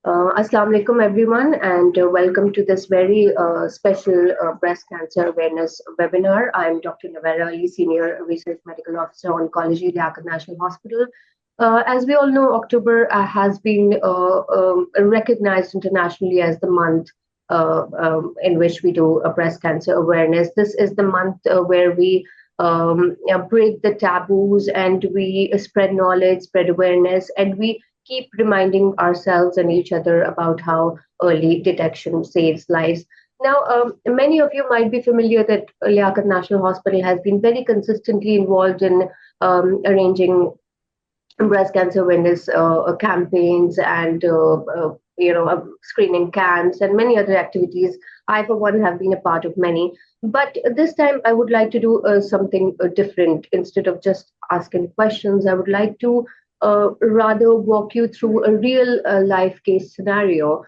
Assalamu alaikum, everyone, and welcome to this very special breast cancer awareness webinar. I'm Dr. Navera Ali, Senior Research Medical Officer, Oncology, Liaquat National Hospital. As we all know, October has been recognized internationally as the month in which we do breast cancer awareness. This is the month where we break the taboos and we spread knowledge, spread awareness, and we keep reminding ourselves and each other about how early detection saves lives. Now, many of you might be familiar that Liaquat National Hospital has been very consistently involved in arranging breast cancer awareness campaigns and screening camps and many other activities. I, for one, have been a part of many. But this time, I would like to do something different. Instead of just asking questions, I would like to rather walk you through a real life case scenario,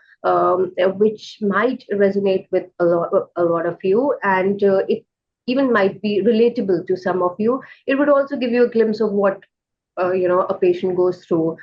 which might resonate with a lot of you, and it even might be relatable to some of you. It would also give you a glimpse of what a patient goes through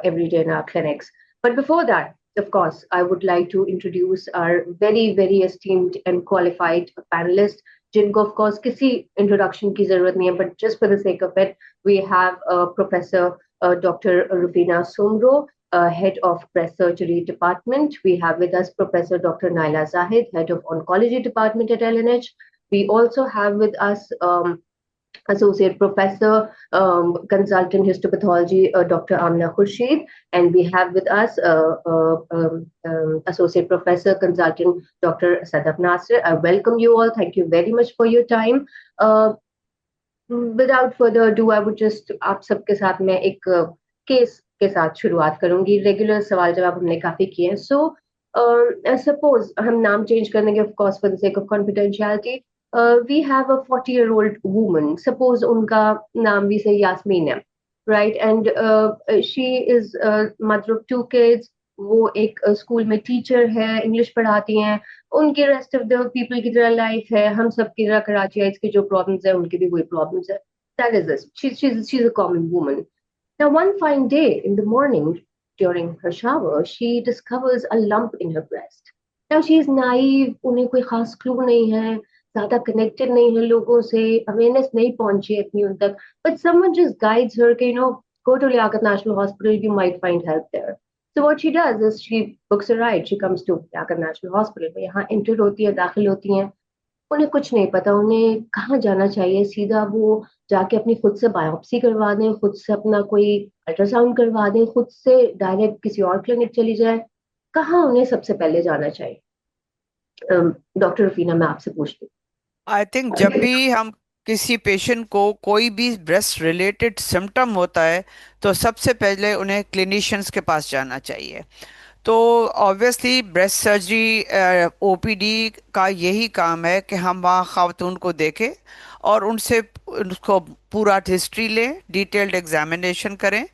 every day in our clinics. But before that, of course, I would like to introduce our very, very esteemed and qualified panelist, जिनको of course किसी introduction की जरूरत नहीं है, but just for the sake of it, we have Professor Dr. Rufina Sumro, Head of Breast Surgery Department. We have with us Professor Dr. Naila Zahid, Head of Oncology Department at LNH. We also have with us Associate Professor, Consultant Histopathology, Dr. Amna Khurshid, and we have with us Associate Professor, Consultant Dr. Sadaf Nasir. I welcome you all. Thank you very much for your time. Without further ado, I would just आप सबके साथ मैं एक case के साथ शुरुआत करूंगी. Regular सवाल जवाब हमने काफी किए हैं. So suppose हम नाम चेंज करने के, of course, for the sake of confidentiality. We have a 40-year-old woman. Suppose unka naam we say Yasmin hai, right? And she is a mother of 2 kids. वो एक स्कूल में teacher है, English पढ़ाती हैं. उनके rest of the people की तरह life है. हम सब की तरह कराची के जो प्रॉब्लम्स है उनकी भी वही प्रॉब्लम्स है. That is this. She's a common woman. Now, one fine day in the morning, during her shower, she discovers a lump in her breast. Now, she is naive. उन्हें कोई खास क्लू नहीं है. ज़्यादा कनेक्टेड नहीं है लोगों से, अवेयरनेस नहीं पहुंची है इतनी उन तक. But someone just guides her कि go to Liaquat National Hospital, you might find help there. So what she does is she books a ride. She comes to Liaquat National Hospital. यहाँ enter होती है, दाखिल होती हैं. उन्हें कुछ नहीं पता उन्हें कहाँ जाना चाहिए. सीधा वो जाके अपनी खुद से बायोप्सी करवा दें, खुद से अपना कोई अल्ट्रासाउंड करवा दें, खुद से डायरेक्ट किसी और क्लिनिक चली जाए. कहाँ उन्हें सबसे पहले जाना चाहिए? डॉक्टर रफीना, मैं आपसे पूछती हूँ. आई थिंक जब भी हम किसी पेशेंट को कोई भी ब्रेस्ट रिलेटेड सिम्टम होता है तो सबसे पहले उन्हें क्लिनिशियंस के पास जाना चाहिए. तो ऑब्वियसली ब्रेस्ट सर्जरी ओपीडी का यही काम है कि हम वहाँ खातून को देखें और उनसे उसको पूरा हिस्ट्री लें, डिटेल्ड एग्जामिनेशन करें,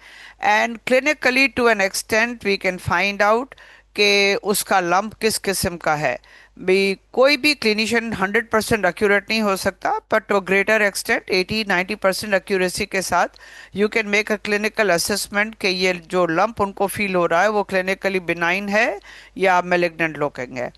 and clinically to an extent we can find out कि उसका लंप किस किस्म का है. भी कोई भी क्लिनिशियन 100% एक्यूरेट नहीं हो सकता, but to greater extent 80-90% accuracy के साथ you can make a clinical assessment कि ये जो लंप उनको फील हो रहा है वो क्लिनिकली बिनाइन है या मेलिग्नेंट लुकिंग है.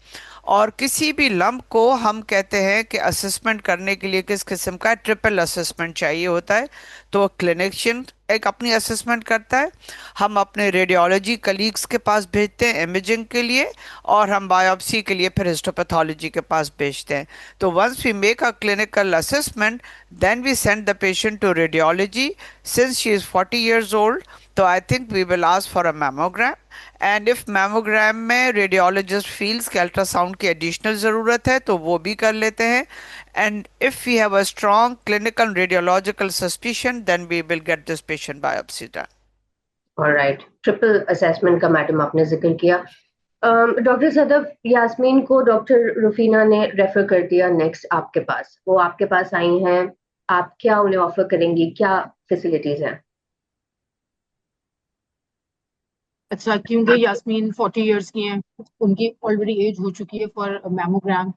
और किसी भी लंप को हम कहते हैं कि असेसमेंट करने के लिए किस किस्म का ट्रिपल असेसमेंट चाहिए होता है. तो क्लिनिशियन एक अपनी असेसमेंट करता है, हम अपने रेडियोलॉजी कलीग्स के पास भेजते हैं इमेजिंग के लिए, और हम बायोप्सी के लिए फिर हिस्टोपैथोलॉजी के पास भेजते हैं. तो once we make a clinical assessment then we send the patient to radiology. Since she is 40 years old, so I think we will ask for a mammogram, and if mammogram में radiologist feels कि ultrasound की additional ज़रूरत है तो वो भी कर लेते हैं. And if we have a strong clinical radiological suspicion, then we will get this patient biopsy done. All right, triple assessment का मैडम आपने जिक्र किया. डॉक्टर सदफ, यास्मीन को डॉक्टर रुफीना ने रेफर कर दिया नेक्स्ट आपके पास. वो आपके पास आई हैं, आप क्या उन्हें ऑफर करेंगी, क्या फैसिलिटीज हैं? अच्छा, क्योंकि यास्मीन 40 इयर्स की हैं, उनकी ऑलरेडी एज हो चुकी है फॉर मैमोग्राम.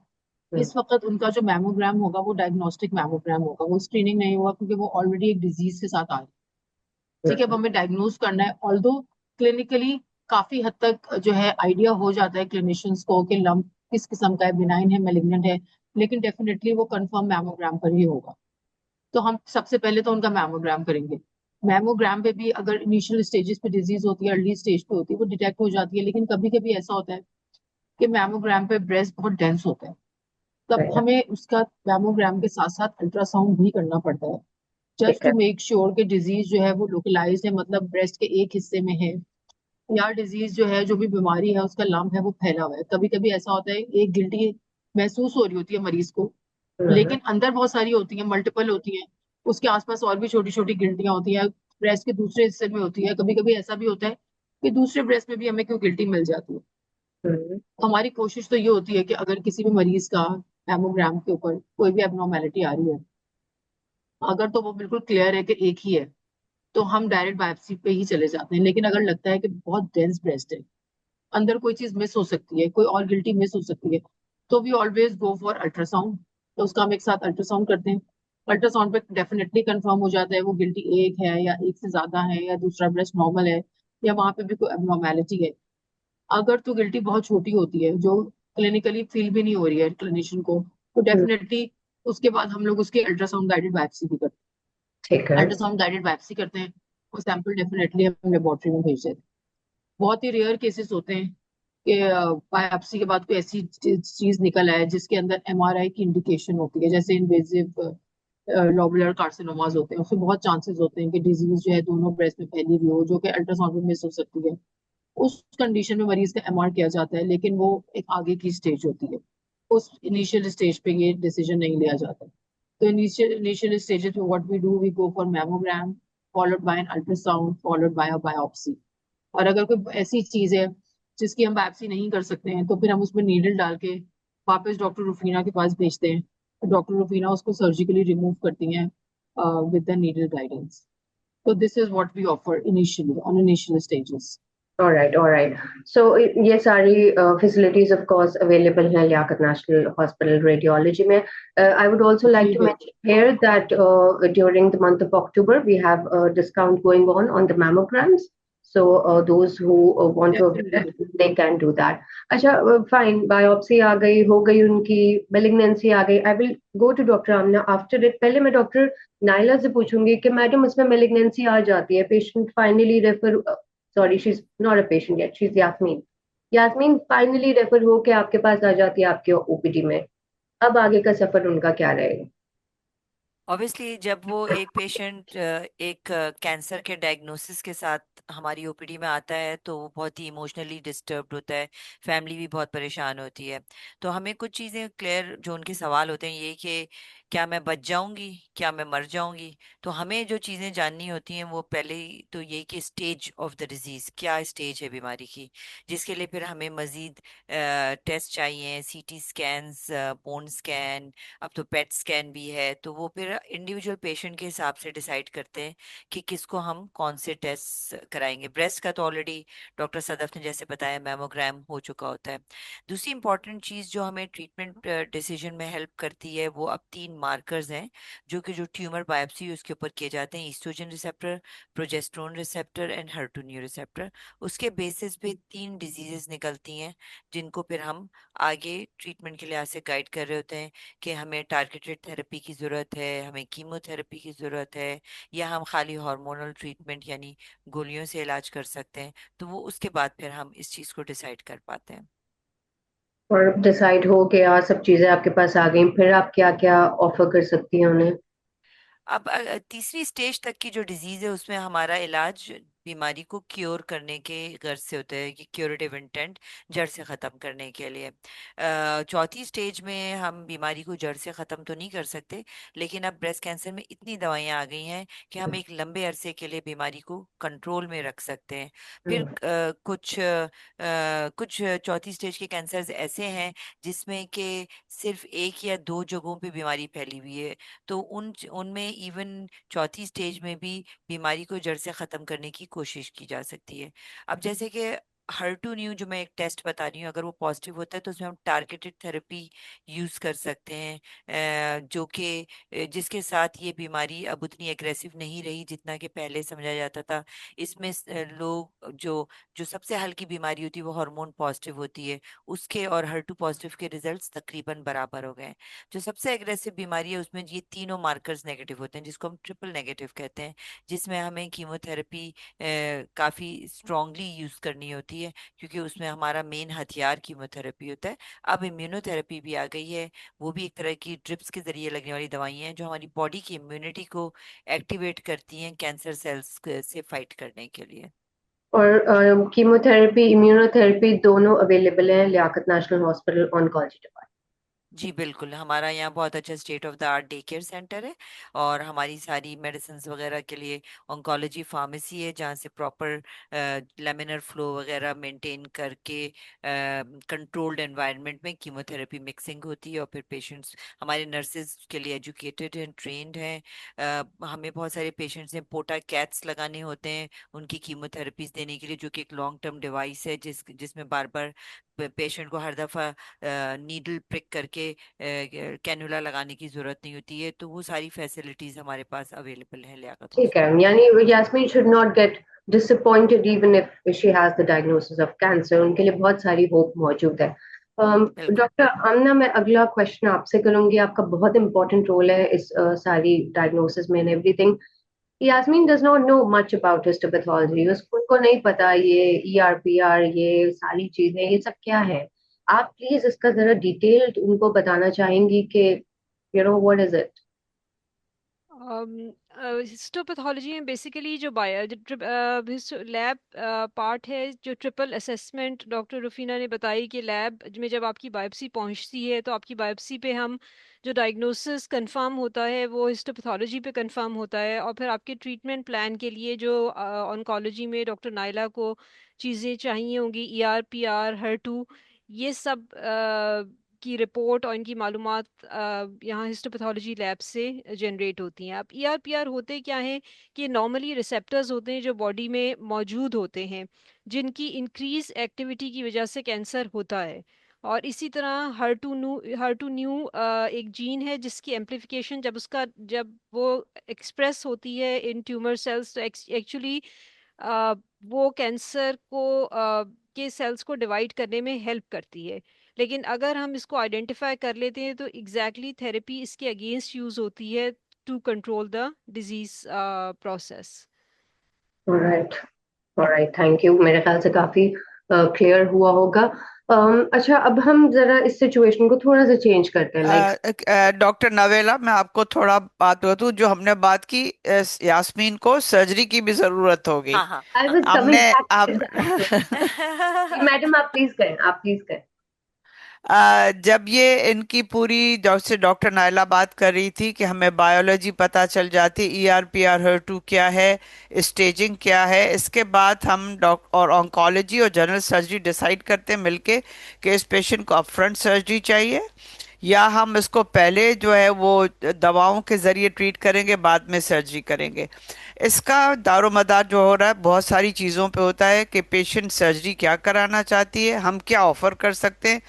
इस वक्त उनका जो मैमोग्राम होगा वो डायग्नोस्टिक मैमोग्राम होगा, वो स्क्रीनिंग नहीं होगा क्योंकि वो ऑलरेडी एक डिजीज के साथ आ रही है. ठीक है, अब हमें डायग्नोज करना है. ऑल्दो क्लिनिकली काफी हद तक जो है आइडिया हो जाता है क्लिनिशियंस को कि लम्प किस किस्म का है, बिनाइन है, मेलिग्नेंट है। लेकिन डेफिनेटली वो कंफर्म मैमोग्राम पर ही होगा। तो हम सबसे पहले तो उनका मैमोग्राम करेंगे। मैमोग्राम पे भी अगर इनिशियल स्टेजेस पे डिजीज होती है, अर्ली स्टेज पे होती है, वो डिटेक्ट हो जाती है। लेकिन कभी कभी ऐसा होता है कि मैमोग्राम पे ब्रेस्ट बहुत डेंस होता है, तब right, हमें उसका मैमोग्राम के साथ साथ अल्ट्रासाउंड भी करना पड़ता है, जस्ट ठीक टू है। मेक श्योर कि डिजीज जो है वो लोकलाइज है, मतलब ब्रेस्ट के एक हिस्से में है, या डिजीज जो है, जो भी बीमारी है, उसका लम्ब है वो फैला हुआ है। कभी कभी ऐसा होता है एक गिल्टी महसूस हो रही होती है मरीज को, हम्म, लेकिन अंदर बहुत सारी होती हैं, मल्टीपल होती हैं, उसके आसपास और भी छोटी छोटी गिल्टियां होती हैं, ब्रेस्ट के दूसरे हिस्से में होती है। कभी कभी ऐसा भी होता है कि दूसरे ब्रेस्ट में भी हमें क्यों गिल्टी मिल जाती है। हम्म, तो हमारी कोशिश तो ये होती है कि अगर किसी भी मरीज का मैमोग्राम के ऊपर कोई भी एबनॉर्मेलिटी आ रही है, अगर तो वो बिल्कुल क्लियर है कि एक ही है, तो हम डायरेक्ट बायोप्सी पे ही चले जाते हैं। लेकिन अगर लगता है कि बहुत डेंस ब्रेस्ट है, अंदर कोई चीज मिस हो सकती है, कोई और गिल्टी मिस हो सकती है, तो we always go for ultrasound. तो उसका हम एक साथ अल्ट्रासाउंड करते हैं। अल्ट्रासाउंड पे डेफिनेटली कंफर्म हो जाता है वो गिल्टी एक है या एक से ज्यादा है, या दूसरा ब्रेस्ट नॉर्मल है, या वहां पे भी कोई एबनॉर्मेलिटी है। अगर तो गिल्टी बहुत छोटी होती है जो क्लिनिकली फील भी नहीं हो रही है क्लिनिशियन को, तो हम्म, डेफिनेटली उसके बाद हम लोग उसकी अल्ट्रासाउंड गाइडेड बायोप्सी भी करते ठीक है। हैं। अल्ट्रासाउंड गाइडेड बायोप्सी करते हैं, वो सैंपल डेफिनेटली हम लेबोरेटरी में भेज देते हैं। बहुत ही रेयर केसेस होते हैं कि बायोप्सी के बाद कोई ऐसी चीज निकल आए जिसके अंदर एमआरआई की इंडिकेशन होती है, जैसे इन्वेजिव लोबुलर कार्सिनोमास होते हैं। उसमें बहुत चांसेस होते हैं कि डिजीज जो है दोनों ब्रेस्ट में फैली हुई हो, जो कि अल्ट्रासाउंड में मिस हो सकती है। उस कंडीशन में मरीज का एमआर किया जाता है, लेकिन वो एक आगे की स्टेज होती है। उस इनिशियल स्टेज पे ये डिसीजन नहीं लिया जाता। तो इनिशियल स्टेजेस में what we do, we go for mammogram followed by an ultrasound followed by a biopsy. और अगर कोई ऐसी चीज है जिसकी हम बायोप्सी नहीं कर सकते हैं, तो फिर हम उसमें नीडल डाल के वापस डॉक्टर रुफीना के पास भेजते हैं। तो डॉक्टर रुफीना उसको सर्जिकली रिमूव करती हैं विद द नीडल गाइडेंस। तो this is what we offer initially on initial stages. All right, all right. So ये सारी facilities of course available हैं लियाकत नेशनल हॉस्पिटल रेडियोलॉजी में. I would also like जी to बिल्कुल। mention here that during the month of October we have a discount going on the mammograms. So those who want to avail it, definitely. they can do that. अच्छा, fine. Biopsy आ गई, हो गई उनकी, malignancy आ गई. I will go to Dr. Amna after it. पहले मैं doctor Naila से पूछूंगी कि मैडम इसमें malignancy आ जाती है, patient finally refer, sorry she is not a patient yet, she is Yasmin. Yasmin finally refer हो के आपके पास आ जाती है आपके ओपीडी में. अब आगे का सफर उनका क्या रहेगा? ऑब्वियसली जब वो एक पेशेंट एक कैंसर के डायग्नोसिस के साथ हमारी ओपीडी में आता है तो वो बहुत ही इमोशनली डिस्टर्ब्ड होता है, फैमिली भी बहुत परेशान होती है। तो हमें कुछ चीज़ें क्लियर, जो उनके सवाल होते हैं ये कि क्या मैं बच जाऊंगी, क्या मैं मर जाऊंगी। तो हमें जो चीज़ें जाननी होती हैं वो पहले ही तो ये कि स्टेज ऑफ द डिजीज़ क्या स्टेज है बीमारी की, जिसके लिए फिर हमें मज़ीद टेस्ट चाहिए, सीटी स्कैन्स, बोन स्कैन, अब तो पेट स्कैन भी है। तो वो फिर इंडिविजुअल पेशेंट के हिसाब से डिसाइड करते हैं कि किसको हम कौन से टेस्ट कराएंगे। ब्रेस्ट का तो ऑलरेडी डॉक्टर सदफ ने जैसे बताया मैमोग्राम हो चुका होता है। दूसरी इंपॉर्टेंट चीज़ जो हमें ट्रीटमेंट डिसीजन में हेल्प करती है वो अब 3 मार्कर्स हैं जो ट्यूमर बायोप्सी उसके ऊपर किए जाते हैं: oestrogen receptor, progesterone receptor and HER2 receptor. उसके बेसिस पे 3 डिजीजेस निकलती हैं जिनको फिर हम आगे ट्रीटमेंट के लिहाज से गाइड कर रहे होते हैं कि हमें टारगेटेड थेरेपी की ज़रूरत है, हमें कीमोथेरेपी की ज़रूरत है, या हम खाली हार्मोनल ट्रीटमेंट यानी गोलियों से इलाज कर सकते हैं। तो वो उसके बाद फिर हम इस चीज़ को डिसाइड कर पाते हैं। और डिसाइड हो गया, सब चीजें आपके पास आ गई, फिर आप क्या क्या ऑफर कर सकती हैं उन्हें? अब तीसरी स्टेज तक की जो डिजीज है उसमें हमारा इलाज बीमारी को क्योर करने के गर्ज से होता है, कि क्योरेटिव इंटेंट, जड़ से ख़त्म करने के लिए। चौथी स्टेज में हम बीमारी को जड़ से ख़त्म तो नहीं कर सकते, लेकिन अब ब्रेस्ट कैंसर में इतनी दवाइयाँ आ गई हैं कि हम एक लंबे अरसे के लिए बीमारी को कंट्रोल में रख सकते हैं। फिर कुछ चौथी स्टेज के कैंसर्स ऐसे हैं जिसमें कि सिर्फ एक या दो जगहों पे बीमारी फैली हुई है। तो उनमें इवन चौथी स्टेज में भी बीमारी को जड़ से खत्म करने की कोशिश की जा सकती है। अब जैसे कि HER2/neu जो मैं एक टेस्ट बता रही हूँ, अगर वो पॉजिटिव होता है तो उसमें हम टारगेटेड थेरेपी यूज कर सकते हैं, जो कि जिसके साथ ये बीमारी अब उतनी एग्रेसिव नहीं रही जितना कि पहले समझा जाता था। इसमें लोग जो जो सबसे हल्की बीमारी होती है वो हार्मोन पॉजिटिव होती है, उसके और HER2 पॉजिटिव के रिजल्ट्स तकरीबन बराबर हो गए हैं। जो सबसे एग्रेसिव बीमारी है उसमें ये तीनों मार्कर्स नेगेटिव होते हैं, जिसको हम ट्रिपल नेगेटिव कहते हैं, जिसमें हमें कीमोथेरेपी काफी स्ट्रांगली यूज करनी होती है, क्योंकि उसमें हमारा मेन हथियार कीमोथेरेपी होता है। अब इम्यूनोथेरेपी भी आ गई है, वो भी एक तरह की ड्रिप्स के जरिए लगने वाली दवाइयां हैं जो हमारी बॉडी की इम्यूनिटी को एक्टिवेट करती हैं कैंसर सेल्स से फाइट करने के लिए। और कीमोथेरेपी इम्यूनोथेरेपी दोनों अवेलेबल हैं Liaquat national hospital oncology department. जी बिल्कुल, हमारा यहाँ बहुत अच्छा state of the art day care centre है, और हमारी सारी मेडिसिन वगैरह के लिए ऑन्कोलॉजी फार्मेसी है, जहाँ से प्रॉपर लेमिनर फ्लो वगैरह मेंटेन करके कंट्रोल्ड एनवायरनमेंट में कीमोथेरेपी मिक्सिंग होती है, और फिर पेशेंट्स, हमारे नर्सेज के लिए एजुकेटेड हैं, ट्रेंड हैं। हमें बहुत सारे पेशेंट्स हैं पोटा कैथ्स लगाने होते हैं उनकी कीमोथेरेपीज देने के लिए, जो कि एक लॉन्ग टर्म डिवाइस है जिसमें बार बार पेशेंट को हर दफा नीडल प्रिक करके कैनुला लगाने की जरूरत नहीं होती है। तो वो सारी फैसिलिटीज हमारे पास अवेलेबल है लियाकत ठीक है, हॉस्पिटल। यानी Yasmin should not get disappointed even if she has the diagnosis of cancer, उनके लिए बहुत सारी होप मौजूद है। बिल्कुल। डॉक्टर आमना, मैं अगला क्वेश्चन आपसे करूंगी, आपका बहुत इंपॉर्टेंट रोल है इस सारी डायग्नोसिस में and everything. Yasmin does not know much about histopathology, उसको नहीं पता ये ईआरपीआर, ये सारी चीजें, ये सब क्या है। आप प्लीज इसका जरा डिटेल्ड उनको बताना चाहेंगी कि व्हाट इज इट। हिस्टोपैथोलॉजी में बेसिकली जो लैब पार्ट है, जो ट्रिपल असेसमेंट डॉक्टर रुफीना ने बताई कि लैब में जब आपकी बायोप्सी पहुंचती है तो आपकी बायोप्सी पे हम जो डायग्नोसिस कंफर्म होता है वो हिस्टोपैथोलॉजी पे कंफर्म होता है, और फिर आपके ट्रीटमेंट प्लान के लिए जो ऑन्कोलॉजी में डॉक्टर नाइला को चीज़ें चाहिए होंगी, ER PR HER2, ये सब की रिपोर्ट और इनकी मालूमात यहाँ हिस्टोपैथोलॉजी लैब से जनरेट होती हैं। अब ER PR होते क्या हैं कि नॉर्मली रिसेप्टर्स होते हैं जो बॉडी में मौजूद होते हैं, जिनकी इंक्रीज एक्टिविटी की वजह से कैंसर होता है। और इसी तरह हर टू न्यू एक जीन है जिसकी एम्प्लीफिकेशन जब वो एक्सप्रेस होती है इन ट्यूमर सेल्स, तो एक्चुअली वो कैंसर के सेल्स को डिवाइड करने में हेल्प करती है। लेकिन अगर हम इसको आइडेंटिफाई कर लेते हैं तो एग्जैक्टली थेरेपी इसके अगेंस्ट यूज होती है to control the disease process. Alright, alright, thank you, मेरे ख्याल से काफी क्लियर हुआ होगा। अच्छा, अब हम जरा इस सिचुएशन को थोड़ा सा चेंज करते हैं, लाइक डॉक्टर नवेला, मैं आपको थोड़ा बात बताऊं, जो हमने बात की, यास्मीन को सर्जरी की भी जरूरत होगी। हाँ हाँ। आई वाज हमने कमिंग हम बैक। मैडम आप प्लीज करें, आप प्लीज करें। जब ये इनकी पूरी जैसे डॉक्टर नायला बात कर रही थी कि हमें बायोलॉजी पता चल जाती, ER PR HER2 क्या है, स्टेजिंग क्या है, इसके बाद हम और ऑन्कोलॉजी और जनरल सर्जरी डिसाइड करते हैं मिलके कि इस पेशेंट को अपफ्रंट सर्जरी चाहिए, या हम इसको पहले जो है वो दवाओं के जरिए ट्रीट करेंगे, बाद में सर्जरी करेंगे। इसका दारोमदार जो हो रहा है बहुत सारी चीज़ों पे होता है कि पेशेंट सर्जरी क्या कराना चाहती है, हम क्या ऑफर कर सकते हैं,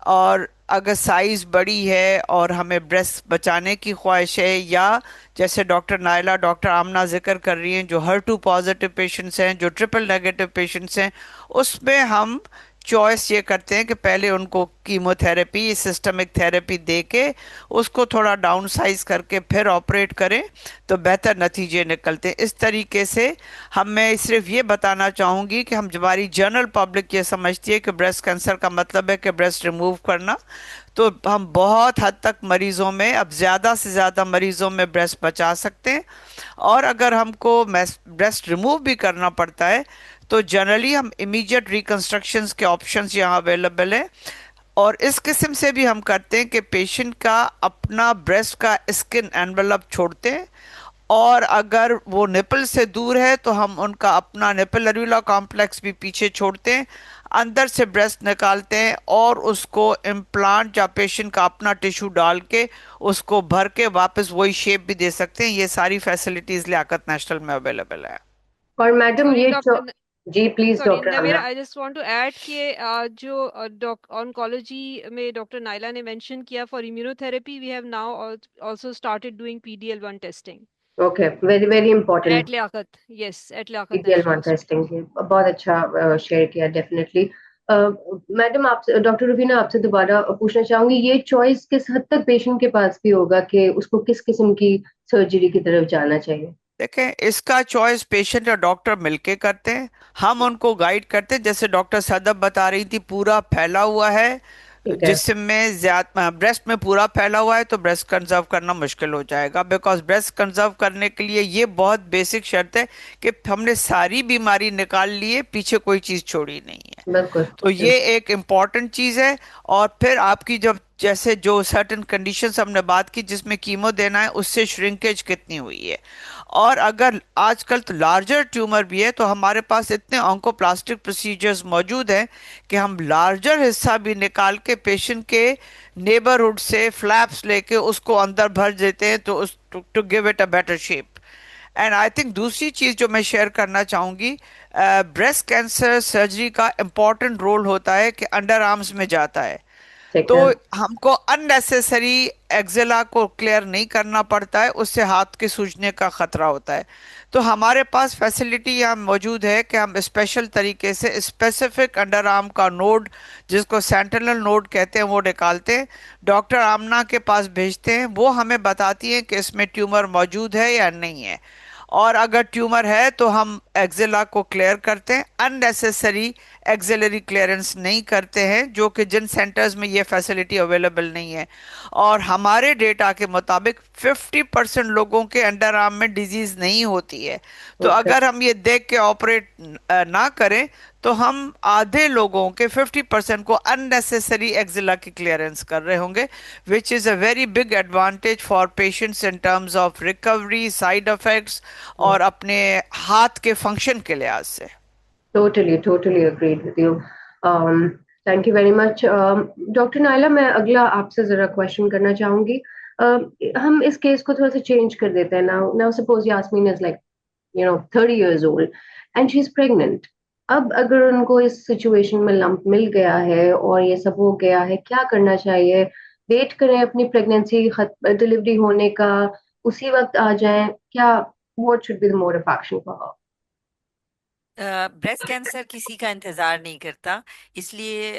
और अगर साइज बड़ी है और हमें ब्रेस्ट बचाने की ख्वाहिश है, या जैसे डॉक्टर नायला, डॉक्टर आमना जिक्र कर रही हैं, जो HER2 पॉजिटिव पेशेंट्स हैं, जो ट्रिपल नेगेटिव पेशेंट्स हैं, उसमें हम चॉइस ये करते हैं कि पहले उनको कीमोथेरेपी, सिस्टमिक थेरेपी दे के उसको थोड़ा डाउन साइज करके फिर ऑपरेट करें तो बेहतर नतीजे निकलते हैं। इस तरीके से मैं सिर्फ ये बताना चाहूँगी कि हमारी जनरल पब्लिक ये समझती है कि ब्रेस्ट कैंसर का मतलब है कि ब्रेस्ट रिमूव करना, तो हम बहुत हद तक मरीजों में, अब ज़्यादा से ज़्यादा मरीजों में ब्रेस्ट बचा सकते हैं। और अगर हमको ब्रेस्ट रिमूव भी करना पड़ता है तो जनरली हम इमीडिएट रिकंस्ट्रक्शंस के ऑप्शंस यहाँ अवेलेबल हैं, और इस किस्म से भी हम करते हैं कि पेशेंट का अपना ब्रेस्ट का स्किन एनवेलप छोड़ते हैं, और अगर वो निपल से दूर है तो हम उनका अपना निपल एरियोला कॉम्प्लेक्स भी पीछे छोड़ते हैं, अंदर से ब्रेस्ट निकालते हैं और उसको इम्प्लांट या पेशेंट का अपना टिश्यू डाल के उसको भर के वापस वही शेप भी दे सकते हैं। ये सारी फैसिलिटीज लियाकत नेशनल में अवेलेबल है। और मैडम सॉरी ये doctor ji please sorry doctor Navera, Amna. I just want to add कि जो ऑन्कोलॉजी में डॉक्टर नाइला ने मेंशन किया, for immunotherapy we have now also started doing PDL1 testing okay, very very important. At Liaquat, yes at Liaquat PDL1 national testing hospital. बहुत अच्छा share किया, definitely. Madam आपसे, doctor Rubina आपसे दोबारा पूछना चाहूंगी, ये चॉइस किस हद तक पेशेंट के पास भी होगा कि उसको किस किस्म की सर्जरी की तरफ जाना चाहिए? देखें, इसका चॉइस पेशेंट और डॉक्टर मिलके करते हैं। हम उनको गाइड करते हैं, जैसे डॉक्टर सदब बता रही थी, पूरा फैला हुआ है ठीक है। जिसमें ज्यादा ब्रेस्ट में पूरा फैला हुआ है तो ब्रेस्ट कंजर्व करना मुश्किल हो जाएगा, बिकॉज ब्रेस्ट कंजर्व करने के लिए ये बहुत बेसिक शर्त है कि हमने सारी बीमारी निकाल ली है, पीछे कोई चीज छोड़ी नहीं है। बिल्कुल तो ये एक इम्पॉर्टेंट चीज है। और फिर आपकी जब जैसे जो सर्टेन कंडीशंस हमने बात की जिसमें कीमो देना है, उससे श्रिंकेज कितनी हुई है। और अगर आजकल तो लार्जर ट्यूमर भी है तो हमारे पास इतने ऑन्कोप्लास्टिक प्रोसीजर्स मौजूद हैं कि हम लार्जर हिस्सा भी निकाल के पेशेंट के नेबरहुड से फ्लैप्स लेके उसको अंदर भर देते हैं, तो उस to give it a better shape. And I think दूसरी चीज जो मैं शेयर करना चाहूंगी, ब्रेस्ट कैंसर सर्जरी का इम्पॉर्टेंट रोल होता है कि अंडर आर्म्स में जाता है, ठीक तो है। हमको अननेसेसरी एक्जिला को क्लियर नहीं करना पड़ता है, उससे हाथ के सूजने का खतरा होता है। तो हमारे पास फैसिलिटी यहाँ मौजूद है कि हम स्पेशल तरीके से स्पेसिफिक अंडर आर्म का नोड, जिसको सेंटिनल नोड कहते हैं, वो निकालते हैं, डॉक्टर आमना के पास भेजते हैं, वो हमें बताती है कि इसमें ट्यूमर मौजूद है या नहीं है। और अगर ट्यूमर है तो हम एक्जिला को क्लियर करते हैं, अननेसेसरी एक्सिलरी क्लियरेंस नहीं करते हैं, जो कि जिन सेंटर्स में ये फैसिलिटी अवेलेबल नहीं है। और हमारे डेटा के मुताबिक 50% लोगों के अंडर आर्म में डिजीज नहीं होती है। तो ओके। अगर हम ये देख के ऑपरेट ना करें तो हम आधे लोगों के 50% को अननेसेसरी एक्सिला की क्लियरेंस कर रहे होंगे, which is a very big advantage for patients in terms of recovery, side effects और अपने हाथ के फंक्शन के लिहाज से। Totally agreed with you. Thank you very much. Doctor Naila, मैं अगला आपसे जरा क्वेश्चन करना चाहूंगी। हम इस केस को थोड़ा सा चेंज कर देते हैं। Now now suppose Yasmin is like 30 years old and she's pregnant. अब अगर उनको इस सिचुएशन में लंप मिल गया है और ये सब हो गया है, क्या करना चाहिए? वेट करें अपनी प्रेगनेंसी डिलीवरी होने का, उसी वक्त आ जाएं क्या? What should be the mode of action for her? Breast cancer किसी का इंतजार नहीं करता, इसलिए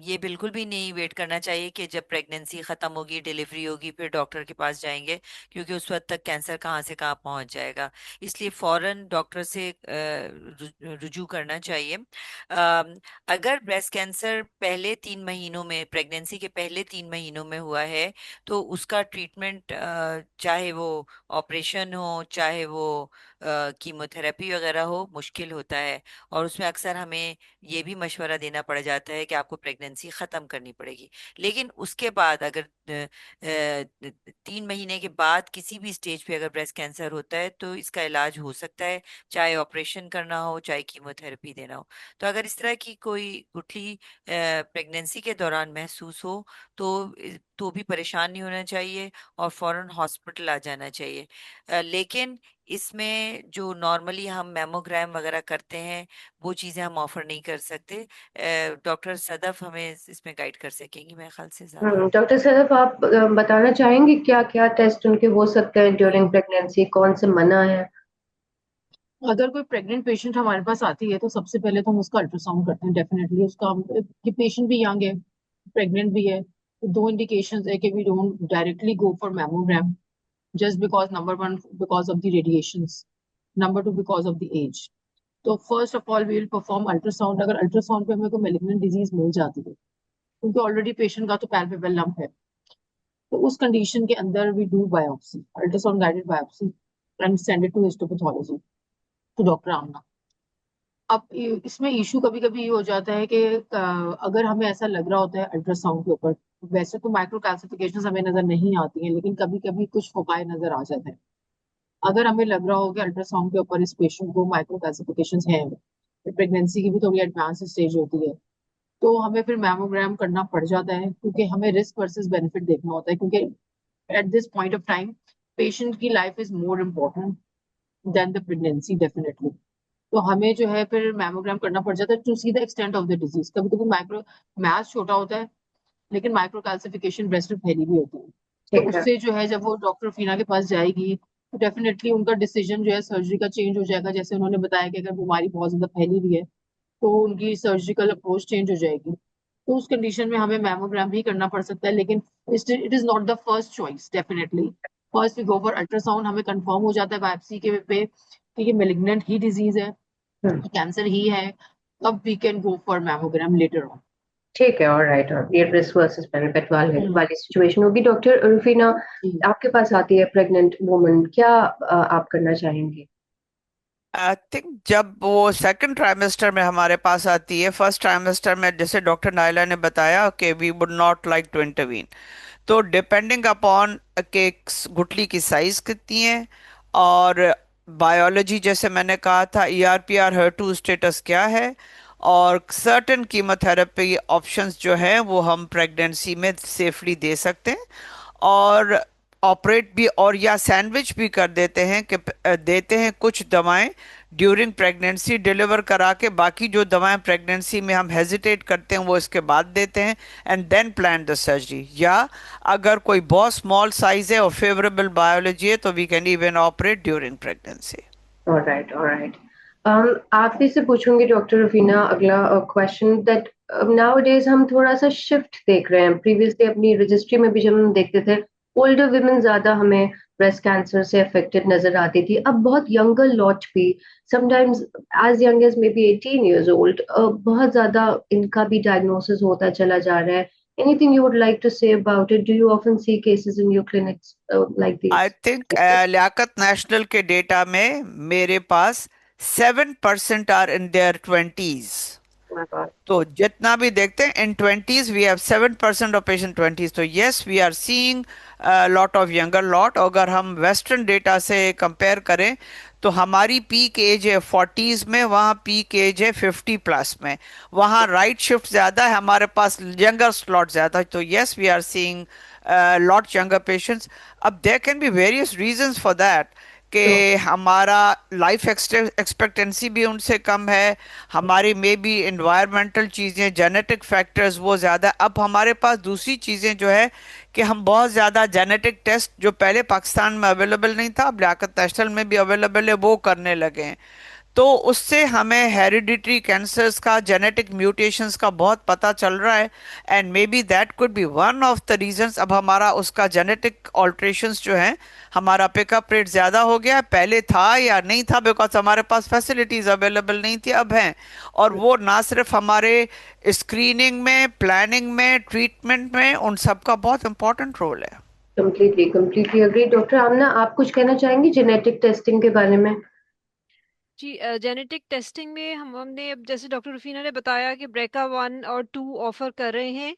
ये बिल्कुल भी नहीं वेट करना चाहिए कि जब प्रेगनेंसी खत्म होगी, डिलीवरी होगी, फिर डॉक्टर के पास जाएंगे, क्योंकि उस वक्त तक कैंसर कहाँ से कहाँ पहुंच जाएगा। इसलिए फौरन डॉक्टर से रुजू करना चाहिए। अगर ब्रेस्ट कैंसर पहले 3 महीनों में, प्रेगनेंसी के पहले 3 महीनों में हुआ है, तो उसका ट्रीटमेंट, चाहे वो ऑपरेशन हो, चाहे वो कीमोथेरेपी वगैरह हो, मुश्किल होता है। और उसमें अक्सर हमें ये भी मशवरा देना पड़ जाता है कि आपको प्रेगनेंसी ख़त्म करनी पड़ेगी। लेकिन उसके बाद अगर 3 महीने के बाद किसी भी स्टेज पे अगर ब्रेस्ट कैंसर होता है तो इसका इलाज हो सकता है, चाहे ऑपरेशन करना हो, चाहे कीमोथेरेपी देना हो। तो अगर इस तरह की कोई गुठली प्रेगनेंसी के दौरान महसूस हो तो भी परेशान नहीं होना चाहिए और फौरन हॉस्पिटल आ जाना चाहिए। लेकिन इसमें जो नॉर्मली हम मेमोग्राम वगैरह करते हैं, वो चीज़ें हम ऑफर नहीं कर सकते। डॉक्टर सदफ हमें इसमें गाइड कर सकेंगी मेरे ख्याल से ज़्यादा। डॉक्टर सैफ, आप बताना चाहेंगे क्या क्या टेस्ट उनके हो सकते हैं ड्यूरिंग प्रेगनेंसी, कौन से मना है? अगर कोई प्रेग्नेंट पेशेंट हमारे पास आती है तो सबसे पहले तो हम उसका अल्ट्रासाउंड करते हैं डेफिनेटली। उसका कि पेशेंट भी यंग है, प्रेग्नेंट भी है, तो दो इंडिकेशंस है कि we don't directly go for mammogram just because number one because of the radiations, number two because of the age. तो first of all we will perform ultrasound. अगर अल्ट्रासाउंड पे हमें कोई मेलिग्नेंट डिजीज मिल जाती है, क्योंकि ऑलरेडी पेशेंट का तो पैल्पेबल लंप है, तो उस कंडीशन के अंदर we do biopsy, ultrasound guided biopsy, and send it to histopathology to doctor Amna. अब इसमें इशू कभी कभी ये हो जाता है कि अगर हमें ऐसा लग रहा होता है अल्ट्रासाउंड के ऊपर, वैसे तो माइक्रो कैल्सिफिकेशन हमें नजर नहीं आती हैं, लेकिन कभी कभी कुछ फोकाई नजर आ जाते हैं। अगर हमें लग रहा हो कि अल्ट्रासाउंड के ऊपर इस पेशेंट को माइक्रो कैल्सिफिकेशन है, प्रेगनेंसी की भी थोड़ी एडवांस स्टेज होती है, तो हमें फिर मैमोग्राम करना पड़ जाता है, क्योंकि हमें रिस्क वर्सेस बेनिफिट देखना होता है। क्योंकि at this point of time patient की life is more important than the pregnancy definitely. तो हमें जो है फिर मैमोग्राम करना पड़ जाता है to see the extent of the disease. कभी कभी माइक्रो मैथ छोटा होता है लेकिन माइक्रो कैल्सिफिकेशन ब्रेस्ट में फैली भी होती है। तो ठीक है। उससे जो है जब वो डॉक्टर फीना के पास जाएगी तो डेफिनेटली उनका डिसीजन जो है सर्जरी का चेंज हो जाएगा। जैसे उन्होंने बताया कि अगर बीमारी बहुत ज्यादा फैली हुई है तो उनकी सर्जिकल अप्रोच चेंज हो जाएगी। तो उस कंडीशन में हमें मैमोग्राम भी करना पड़ सकता है, लेकिन it is not the first choice. Definitely first we go for ultrasound. हमें कंफर्म हो जाता है बायोप्सी के पे कि ये मेलिग्नेंट ही डिजीज है, हम्म, कैंसर ही है, तब we can go for mammogram later on. ठीक है। और राइट, और ये रिस्क वर्सेस बेनिफिट वाले हम्म। वाली सिचुएशन होगी। डॉक्टर रुफीना, जी। आपके पास आती है प्रेग्नेंट वुमन, क्या आप करना चाहेंगे? आई थिंक जब वो सेकंड ट्राइमेस्टर में हमारे पास आती है, फर्स्ट ट्राइमेस्टर में जैसे डॉक्टर नायला ने बताया कि we would not like to intervene, तो डिपेंडिंग अपॉन के गुठली की साइज कितनी है और बायोलॉजी, जैसे मैंने कहा था, ERPR HER2 स्टेटस क्या है, और सर्टेन कीमोथेरेपी ऑप्शंस जो हैं वो हम प्रेगनेंसी में सेफली दे सकते हैं, और ऑपरेट भी और या सैंडविच भी कर देते हैं कि देते हैं कुछ दवाएं ड्यूरिंग प्रेगनेंसी डिलीवर करा के, बाकी जो दवाएं प्रेगनेंसी में हम हेजिटेट करते हैं वो इसके बाद देते हैं, and then plan the surgery. या अगर कोई बहुत स्मॉल साइज है और फेवरेबल बायोलॉजी है तो we can even operate during pregnancy. Alright, alright. आप ही से पूछूंगी डॉक्टर रुफीना अगला क्वेश्चन दैट नाउ डेज हम थोड़ा सा शिफ्ट देख रहे हैं। प्रीवियसली अपनी रजिस्ट्री में भी जब हम देखते थे, ओल्डर विमेन ज्यादा हमें ब्रेस्ट कैंसर से अफेक्टेड नजर आती थी। अब बहुत यंगर लॉट भी, sometimes as young as maybe 18 years old, बहुत ज्यादा इनका भी डायग्नोसिस होता चला जा रहा है। Anything you would like to say about it? Do you often see cases in your clinics like I these? Think Liaquat National के डेटा में मेरे पास 7% are in their 20s। Oh my God. तो जितना भी देखते हैं in 20s we have 7% of patient 20s, तो yes we are seeing lot of younger lot. अगर हम वेस्टर्न डेटा से कंपेयर करें तो हमारी पीक एज है 40s में, वहाँ पीक एज है 50+ में, वहाँ राइट शिफ्ट ज़्यादा है, हमारे पास यंगर स्लॉट ज़्यादा है, तो yes we are seeing lot younger patients. अब there can be various reasons for that Sure. कि हमारा लाइफ एक्सपेक्टेंसी भी उनसे कम है, हमारी मे बी इन्वायरमेंटल चीज़ें, जेनेटिक फैक्टर्स वो ज़्यादा। अब हमारे पास दूसरी चीज़ें जो है कि हम बहुत ज़्यादा जेनेटिक टेस्ट जो पहले पाकिस्तान में अवेलेबल नहीं था, अब लियाकत नेशनल में भी अवेलेबल है, वो करने लगे हैं। तो उससे हमें हेरिडिटरी कैंसर्स का, जेनेटिक म्यूटेशंस का बहुत पता चल रहा है, and may be that could be one of the reasons. अब हमारा उसका जेनेटिक ऑल्ट्रेशंस जो है, हमारा पिकअप रेट ज़्यादा हो गया है, पहले था या नहीं था, बिकॉज हमारे पास फैसिलिटीज़ अवेलेबल नहीं थी, अब हैं। और वो ना सिर्फ हमारे स्क्रीनिंग में, प्लानिंग में, ट्रीटमेंट में, उन सब का बहुत इंपॉर्टेंट रोल है। Completely completely agree. डॉक्टर आमना, आप कुछ कहना चाहेंगी जेनेटिक टेस्टिंग के बारे में? जी, जेनेटिक टेस्टिंग में हमने अब जैसे डॉक्टर रुफीना ने बताया कि BRCA1 और 2 ऑफर कर रहे हैं,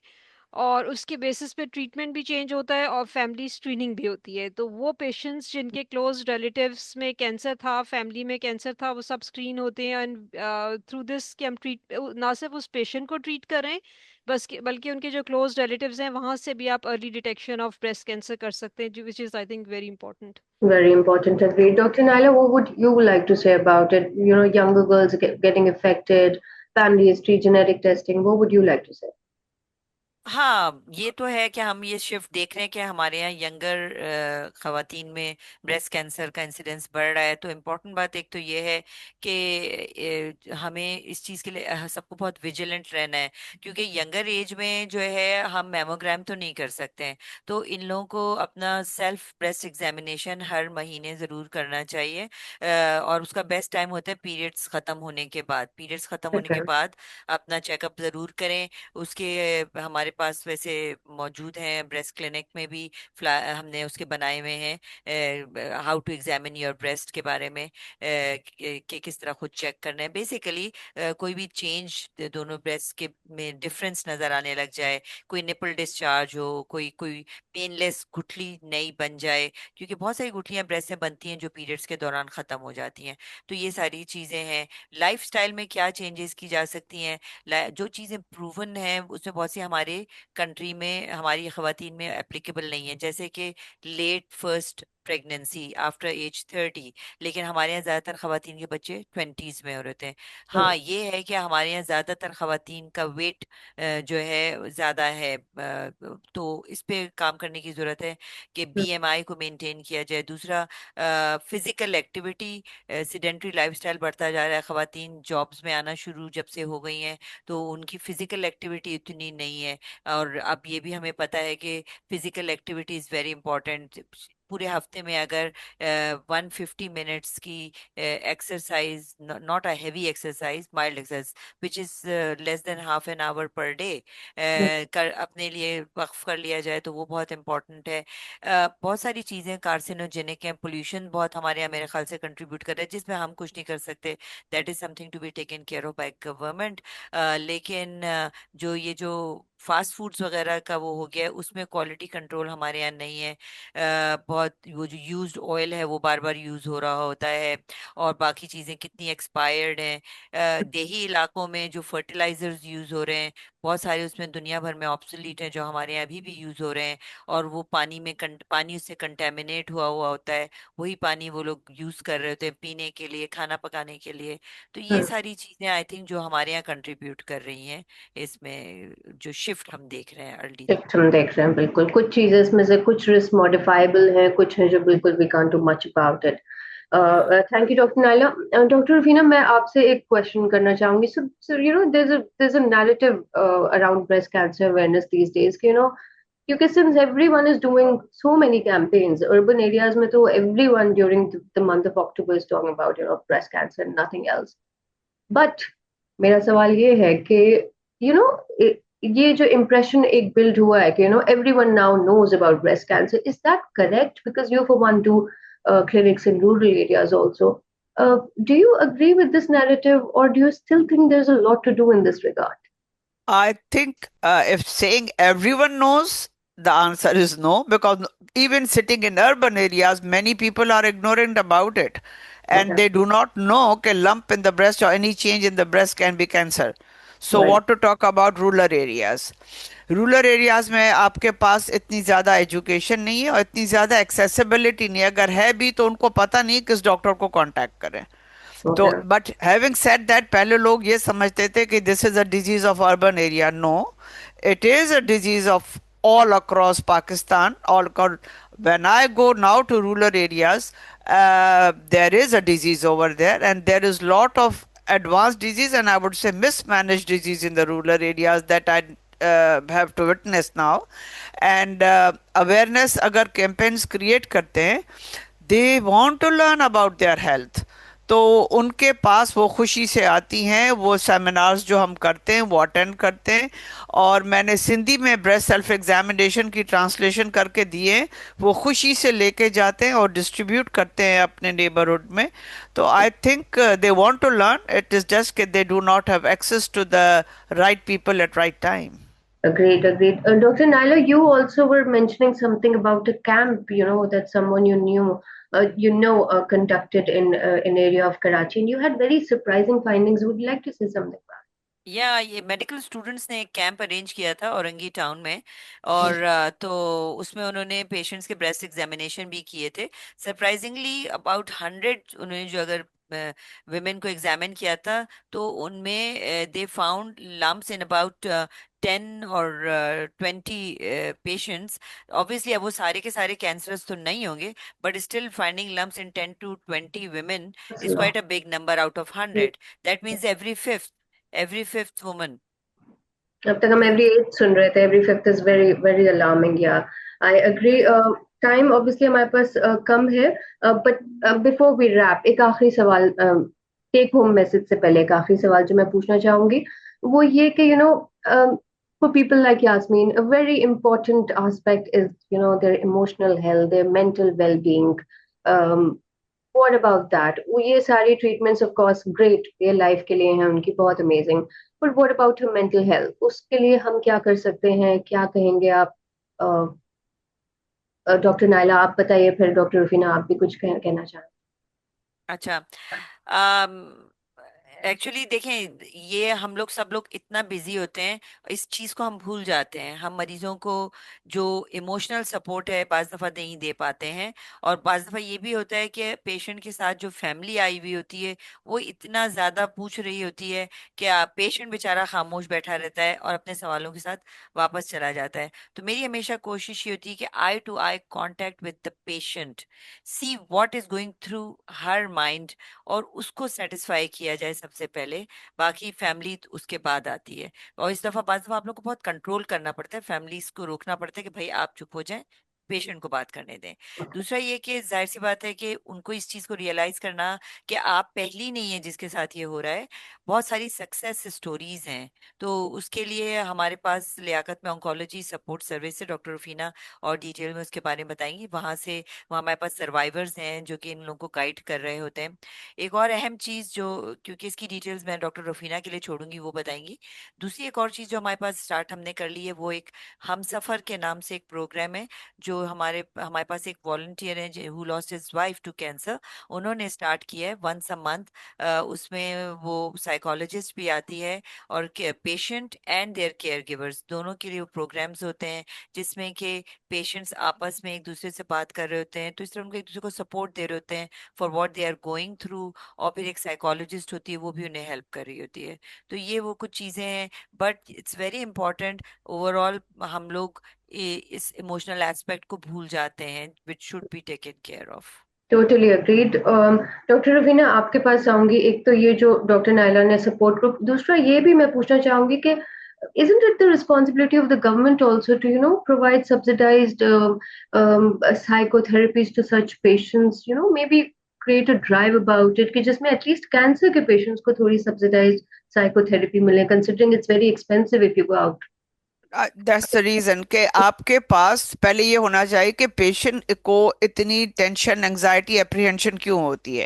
और उसके बेसिस पे ट्रीटमेंट भी चेंज होता है और फैमिली स्क्रीनिंग भी होती है। तो वो पेशेंट्स जिनके क्लोज रिलेटिव्स में कैंसर था, फैमिली में कैंसर था, वो सब स्क्रीन होते हैं, एंड थ्रू दिस कि हम ट्रीट ना सिर्फ उस पेशेंट को ट्रीट करें बल्कि उनके जो क्लोज रिलेटिव्स हैं वहाँ से भी आप early detection of breast cancer कर सकते हैं, which is I think very important. Very important, agree. Dr. Naila, what would you like to say about it? You know, younger girls getting affected, family history, genetic testing. What would you like to say? हाँ, ये तो है कि हम ये shift देख रहे हैं कि हमारे यहाँ यंगर खवातीन में ब्रेस्ट कैंसर का इंसिडेंस बढ़ रहा है। तो इम्पोर्टेंट बात एक तो ये है कि हमें इस चीज़ के लिए सबको बहुत विजिलेंट रहना है, क्योंकि यंगर एज में जो है हम मैमोग्राम तो नहीं कर सकते हैं। तो इन लोगों को अपना सेल्फ ब्रेस्ट एग्जामिनेशन हर महीने ज़रूर करना चाहिए, और उसका बेस्ट टाइम होता है पीरियड्स ख़त्म होने के बाद। पीरियड्स ख़त्म होने के Okay. बाद अपना चेकअप ज़रूर करें। उसके हमारे पास वैसे मौजूद हैं ब्रेस्ट क्लिनिक में भी, हमने उसके बनाए हुए हैं how to examine your breast के बारे में, कि किस तरह खुद चेक करना है। बेसिकली कोई भी चेंज दोनों ब्रेस्ट के में डिफरेंस नजर आने लग जाए, कोई निपल डिस्चार्ज हो, कोई कोई पेनलेस गुठली नई बन जाए, क्योंकि बहुत सारी गुठलियां ब्रेस्ट में बनती हैं जो पीरियड्स के दौरान खत्म हो जाती हैं। तो ये सारी चीजें हैं। लाइफस्टाइल में क्या चेंजेस की जा सकती हैं, जो चीज़ें प्रूवन हैं उसमें बहुत सी हमारे कंट्री में, हमारी खवातीन में एप्लीकेबल नहीं है, जैसे कि late first pregnancy after age 30, लेकिन हमारे यहाँ ज्यादातर खवातीन के बच्चे 20s में हो रहे थे। हाँ, ये है कि हमारे यहाँ ज्यादातर खवातीन का वेट जो है ज्यादा है, तो इस पे काम करने की जरूरत है कि बीएमआई को मेंटेन किया जाए। दूसरा, फिजिकल एक्टिविटी, सिडेंट्री लाइफस्टाइल बढ़ता जा रहा है, खवातीन जॉब्स में आना शुरू जब से हो गई हैं तो उनकी फिजिकल एक्टिविटी इतनी नहीं है। और अब ये भी हमें पता है कि physical activity is very important. पूरे हफ्ते में अगर 150 मिनट्स की exercise, not a heavy exercise, mild exercise which is less than half an hour per day कर अपने लिए वक्फ कर लिया जाए तो वो बहुत इंपॉर्टेंट है। बहुत सारी चीजें कार्सिनोजेनिक हैं, पोल्यूशन बहुत हमारे यहाँ मेरे ख्याल से कंट्रीब्यूट कर रहा है जिसमें हम कुछ नहीं कर सकते, that is something to be taken care of by government. लेकिन जो ये जो फास्ट फूड्स वगैरह का वो हो गया है उसमें क्वालिटी कंट्रोल हमारे यहाँ नहीं है। बहुत वो जो यूज्ड ऑयल है वो बार बार यूज हो रहा होता है, और बाकी चीजें कितनी एक्सपायर्ड हैं। देही इलाकों में जो फर्टिलाइजर्स यूज हो रहे हैं बहुत सारे उसमें दुनिया भर में ऑब्सोलीट हैं जो हमारे यहाँ अभी भी यूज हो रहे हैं, और वो पानी में पानी उससे कंटेमिनेट हुआ हुआ होता है, वही पानी वो लोग यूज कर रहे होते हैं पीने के लिए, खाना पकाने के लिए। तो ये सारी चीजें आई थिंक जो हमारे यहाँ कंट्रीब्यूट कर रही हैं इसमें जो शिफ्ट हम देख रहे हैं अर्ली। शिफ्ट हम देख रहे हैं बिल्कुल। कुछ चीजें इसमें से कुछ रिस्क मॉडिफाइबल हैं, कुछ हैं जो बिल्कुल we can't do much about it. Thank you doctor Naila. Doctor Rufina, मैं आपसे एक क्वेश्चन करना चाहूंगी। So you know there's a narrative around breast cancer awareness these days, you know, क्योंकि since everyone is doing so many campaigns, urban areas में तो everyone during the month of October is talking about, you know, breast cancer and nothing else. But मेरा सवाल ये है कि you no ये जो इम्प्रेशन एक बिल्ड हुआ है कि you know everyone now knows about breast cancer, is that correct? Because you for one do clinics in rural areas also. Do you agree with this narrative, or do you still think there's a lot to do in this regard? I think if saying everyone knows, the answer is no, because even sitting in urban areas, many people are ignorant about it. And Okay. they do not know a lump in the breast or any change in the breast can be cancer. So Right. what to talk about rural areas? Rural areas में आपके पास इतनी ज़्यादा education नहीं है और इतनी ज़्यादा accessibility नहीं है, अगर है भी तो उनको पता नहीं किस डॉक्टर को कांटेक्ट करें। तो Okay. But having said that, पहले लोग ये समझते थे कि this is a disease of urban area. No, it is a disease of all across Pakistan. When I go now to rural areas, there is a disease over there, and there is lot of advanced disease, and I would say mismanaged disease in the rural areas that I have to witness now. And awareness अगर campaigns create करते हैं, they want to learn about their health, तो उनके पास वो खुशी से आती हैं, वो सेमिनार्स जो हम करते हैं वो अटेंड करते हैं। और मैंने सिंधी में ब्रेस्ट सेल्फ एग्जामिनेशन की ट्रांसलेशन करके दिए, वो खुशी से लेके जाते हैं और डिस्ट्रीब्यूट करते हैं अपने नेबरहुड में। तो I think they want to learn, it is just कि they do not have access to the right people at right time. Agreed, agreed. Dr. Naila, you also were mentioning something about a camp, you know, that someone conducted in an area of Karachi, and you had very surprising findings. Would you like to say something about या ये medical students ने एक camp arrange किया था Orangi town में, और तो उसमें उन्होंने पेशेंट्स के ब्रेस्ट एग्जामिनेशन भी किए थे। सरप्राइजिंगली अबाउट 100 उन्होंने जो अगर विमेन को एग्जामिन किया था तो उनमें they found lumps in about 10 और 20 पेशेंट्स। ऑब्वियसली अब वो सारे के सारे कैंसरस तो नहीं होंगे, but still finding lumps in 10 to 20 women is it? quite a big number out of 100. That means every fifth woman. अब तक हम every eighth सुन रहे थे, every fifth is very very alarming. Yeah, I agree. Time obviously हमारे पास कम है, but before we wrap, एक आखिरी सवाल, टेक होम मैसेज से पहले एक आखिरी सवाल जो मैं पूछना चाहूंगी वो ये कि you know, for people like Yasmin, a very important aspect is, you know, their emotional health, their mental well-being. Um, what about that? वो ये सारी treatments of course great, ये life के लिए हैं उनकी, बहुत amazing. But what about her mental health? उसके लिए हम क्या कर सकते हैं, क्या कहेंगे आप? डॉक्टर नाइला आप बताइए, फिर डॉक्टर रुफीना आप भी कुछ कहना चाहें। अच्छा, एक्चुअली देखें, ये हम लोग सब लोग इतना बिजी होते हैं, इस चीज को हम भूल जाते हैं। हम मरीजों को जो इमोशनल सपोर्ट है बाज दफा नहीं दे पाते हैं। और बाज दफा ये भी होता है कि पेशेंट के साथ जो फैमिली आई हुई होती है वो इतना ज्यादा पूछ रही होती है कि पेशेंट बेचारा खामोश बैठा रहता है और अपने सवालों के साथ वापस चला जाता है। तो मेरी हमेशा कोशिश ये होती है कि eye to eye contact with the patient, see what is going through her mind, और उसको सेटिस्फाई किया जाए सबसे पहले। बाकी फैमिली उसके बाद आती है। और इस दफा बात दफा आप लोग को बहुत कंट्रोल करना पड़ता है, फैमिलीज को रोकना पड़ता है कि भाई आप चुप हो जाएं, पेशेंट को बात करने दें। दूसरा ये कि जाहिर सी बात है कि उनको इस चीज को रियलाइज करना कि आप पहली नहीं है जिसके साथ ये हो रहा है, बहुत सारी सक्सेस स्टोरीज हैं। तो उसके लिए हमारे पास लियाकत में ऑन्कोलॉजी सपोर्ट सर्विस है, डॉक्टर रुफीना और डिटेल में उसके बारे में बताएंगी। वहाँ हमारे पास सर्वाइवर्स हैं जो कि इन लोगों को गाइड कर रहे होते हैं। एक और अहम चीज जो, क्योंकि इसकी डिटेल्स मैं डॉक्टर रफीना के लिए छोड़ूंगी, वो बताएंगी। दूसरी एक और चीज जो हमारे पास स्टार्ट हमने कर ली है, वो एक हम सफर के नाम से एक प्रोग्राम है जो हमारे हमारे पास एक वॉलंटियर है who lost his wife to cancer, उन्होंने स्टार्ट किया है वंस अ मंथ। उसमें वो साइकोलॉजिस्ट भी आती है और patient and their caregivers दोनों के लिए प्रोग्राम्स होते हैं, जिसमें कि पेशेंट्स आपस में एक दूसरे से बात कर रहे होते हैं, तो इस तरह उनको एक दूसरे को सपोर्ट दे रहे होते हैं for what they are going through. और फिर एक साइकोलॉजिस्ट होती है, वो भी उन्हें हेल्प कर रही होती है। तो ये वो कुछ चीजें हैं, but it's very important. Overall हम लोग इस इमोशनल एस्पेक्ट को भूल जाते हैं, which should be taken care of. Totally agreed. Doctor Raveena, आपके पास आऊंगी। एक तो ये जो डॉक्टर नायला ने सपोर्ट ग्रुप, दूसरा ये भी मैं पूछना चाहूंगी कि isn't it the responsibility of the government also to provide subsidized psychotherapies to such patients, maybe create a drive about it कि जिसमें at least cancer के patients को थोड़ी subsidized psychotherapy मिले, considering it's very expensive if you go out. That's the reason कि आपके पास पहले ये होना चाहिए कि पेशेंट को इतनी टेंशन, एंजाइटी, एप्रीहेंशन क्यों होती है।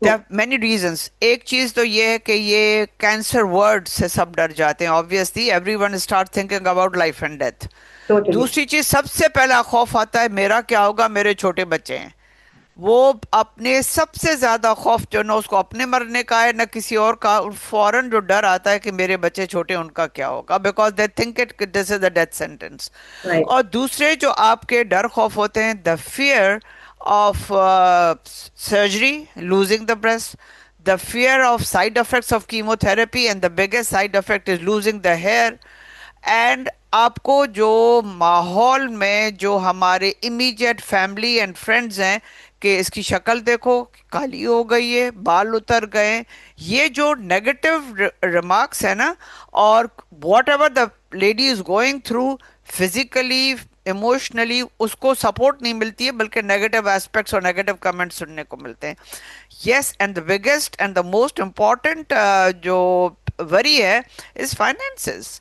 There are many reasons. एक चीज तो ये है कि ये कैंसर वर्ड से सब डर जाते हैं, obviously everyone start thinking about life and death. Totally. दूसरी चीज, सबसे पहला खौफ आता है मेरा क्या होगा, मेरे छोटे बच्चे हैं। वो अपने सबसे ज्यादा खौफ जो ना उसको अपने मरने का है ना किसी और का, फौरन जो डर आता है कि मेरे बच्चे छोटे, उनका क्या होगा, because they think it this is the death sentence. Right. और दूसरे जो आपके डर खौफ होते हैं, the fear of surgery, losing the breast, the fear of side effects of chemotherapy, and the biggest side effect is losing the hair. And आपको जो माहौल में जो हमारे इमीडिएट फैमिली एंड फ्रेंड्स हैं कि इसकी शक्ल देखो काली हो गई है, बाल उतर गए, ये जो नेगेटिव रिमार्क्स है ना, और what ever the lady is going through physically, emotionally, उसको सपोर्ट नहीं मिलती है, बल्कि नेगेटिव एस्पेक्ट्स और नेगेटिव कमेंट्स सुनने को मिलते हैं। Yes, and the biggest and the most important जो वरी है इज फाइनेंसेस।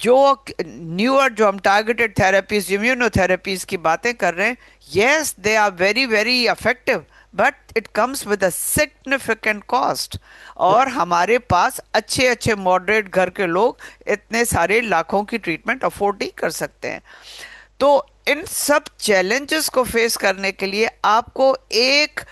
जो न्यूअर जो हम टारगेटेड थेरेपीज, इम्यूनोथेरेपीज की बातें कर रहे हैं, yes they are very very effective, but it comes with a significant cost. और हमारे पास अच्छे अच्छे मॉडरेट घर के लोग इतने सारे लाखों की ट्रीटमेंट अफोर्ड नहीं कर सकते हैं। तो इन सब चैलेंजेस को फेस करने के लिए आपको एक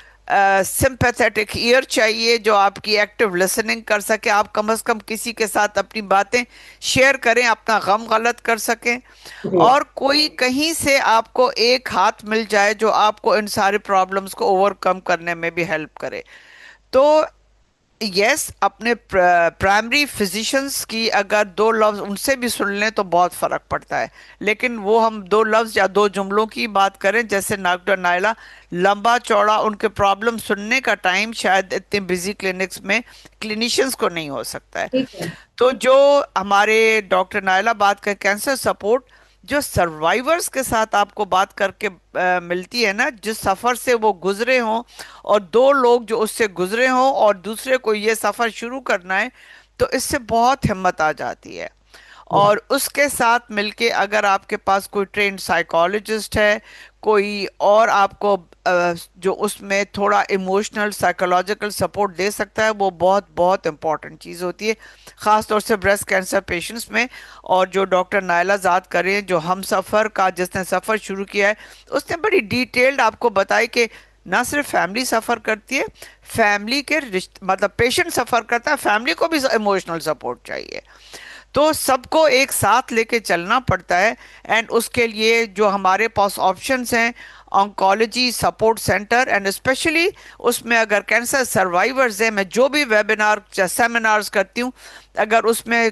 सिंपैथेटिक ईयर चाहिए जो आपकी एक्टिव लिसनिंग कर सके। आप कम से कम किसी के साथ अपनी बातें शेयर करें, अपना गम गलत कर सकें, और कोई कहीं से आपको एक हाथ मिल जाए जो आपको इन सारे प्रॉब्लम्स को ओवरकम करने में भी हेल्प करे। तो यस, अपने प्राइमरी फिजिशियंस की अगर दो लफ्ज उनसे भी सुन लें तो बहुत फर्क पड़ता है। लेकिन वो हम दो लफ्ज या दो जुमलों की बात करें, जैसे डॉक्टर नायला, लंबा चौड़ा उनके प्रॉब्लम सुनने का टाइम शायद इतने बिजी क्लिनिक्स में क्लिनिशियंस को नहीं हो सकता है। तो जो हमारे डॉक्टर नायला बात कर कैंसर सपोर्ट, जो सर्वाइवर्स के साथ आपको बात करके मिलती है ना, जिस सफ़र से वो गुजरे हों, और दो लोग जो उससे गुजरे हों और दूसरे को ये सफ़र शुरू करना है, तो इससे बहुत हिम्मत आ जाती है। और उसके साथ मिलके अगर आपके पास कोई ट्रेंड साइकोलॉजिस्ट है, कोई और आपको जो उसमें थोड़ा इमोशनल साइकोलॉजिकल सपोर्ट दे सकता है, वो बहुत बहुत इम्पॉर्टेंट चीज़ होती है, ख़ास तौर से ब्रेस्ट कैंसर पेशेंट्स में। और जो डॉक्टर नायला ज़ात करें, जो हम सफ़र का जिसने सफ़र शुरू किया है, उसने बड़ी डिटेल्ड आपको बताई कि ना सिर्फ फैमिली सफ़र करती है, फैमिली के मतलब पेशेंट सफ़र करता है, फैमिली को भी इमोशनल सपोर्ट चाहिए। तो सबको एक साथ लेके चलना पड़ता है। एंड उसके लिए जो हमारे पास ऑप्शंस हैं, oncology support centre, and specially उसमें अगर कैंसर सर्वाइवर्स हैं, मैं जो भी वेबिनार या सेमिनार्स करती हूँ, अगर उसमें